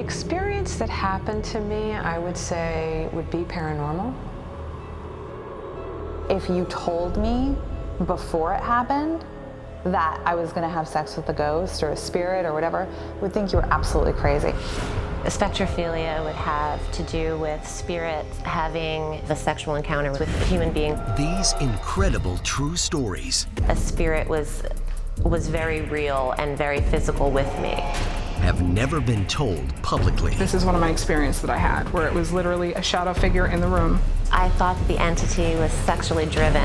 experience that happened to me, I would say, would be paranormal. If you told me before it happened that I was gonna have sex with a ghost or a spirit or whatever, I would think you were absolutely crazy. Spectrophilia would have to do with spirits having a sexual encounter with a human being. These incredible true stories. A spirit was very real and very physical with me. Have never been told publicly. This is one of my experiences that I had, where it was literally a shadow figure in the room. I thought the entity was sexually driven.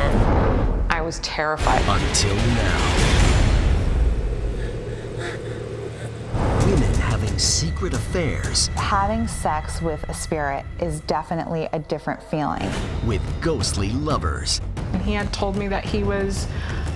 I was terrified. Until now. Women having secret affairs. Having sex with a spirit is definitely a different feeling. With ghostly lovers. And he had told me that he was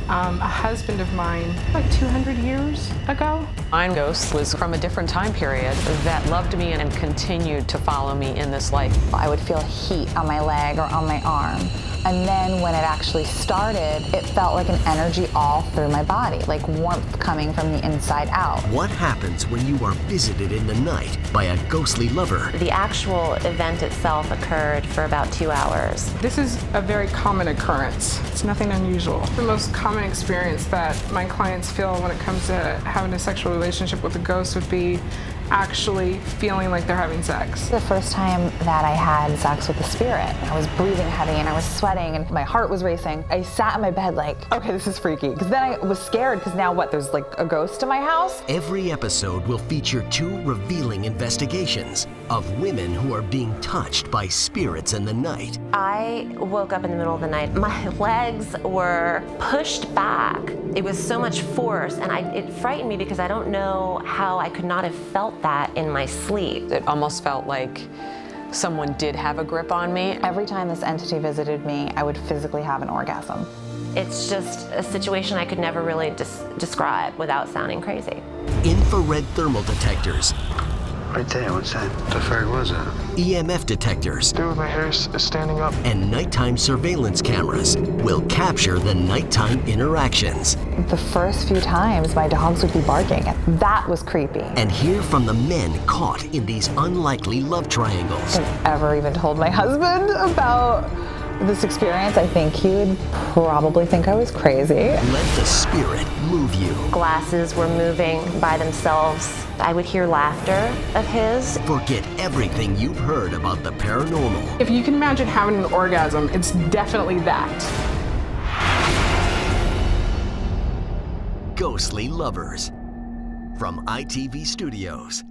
a husband of mine like 200 years ago. My ghost was from a different time period that loved me and continued to follow me in this life. I would feel heat on my leg or on my arm. And then when it actually started, it felt like an energy all through my body, like warmth coming from the inside out. What happens when you are visited in the night by a ghostly lover? The actual event itself occurred for about 2 hours. This is a very common occurrence. It's nothing unusual. The most common experience that my clients feel when it comes to having a sexual relationship with a ghost would be actually feeling like they're having sex. The first time that I had sex with a spirit, I was breathing heavy and I was sweating and my heart was racing. I sat in my bed like, okay, this is freaky. Because then I was scared because now what, there's like a ghost in my house? Every episode will feature 2 revealing investigations of women who are being touched by spirits in the night. I woke up in the middle of the night. My legs were pushed back. It was so much force, and it frightened me because I don't know how I could not have felt that in my sleep. It almost felt like someone did have a grip on me. Every time this entity visited me, I would physically have an orgasm. It's just a situation I could never really describe without sounding crazy. Infrared thermal detectors. Right there, what's that? The fuck was that? EMF detectors. Dude, my hair is standing up. And nighttime surveillance cameras will capture the nighttime interactions. The first few times, my dogs would be barking. That was creepy. And hear from the men caught in these unlikely love triangles. If I ever even told my husband about this experience, I think he would probably think I was crazy. Let the spirit move you. Glasses were moving by themselves. I would hear laughter of his. Forget everything you've heard about the paranormal. If you can imagine having an orgasm, it's definitely that. Ghostly Lovers from ITV Studios.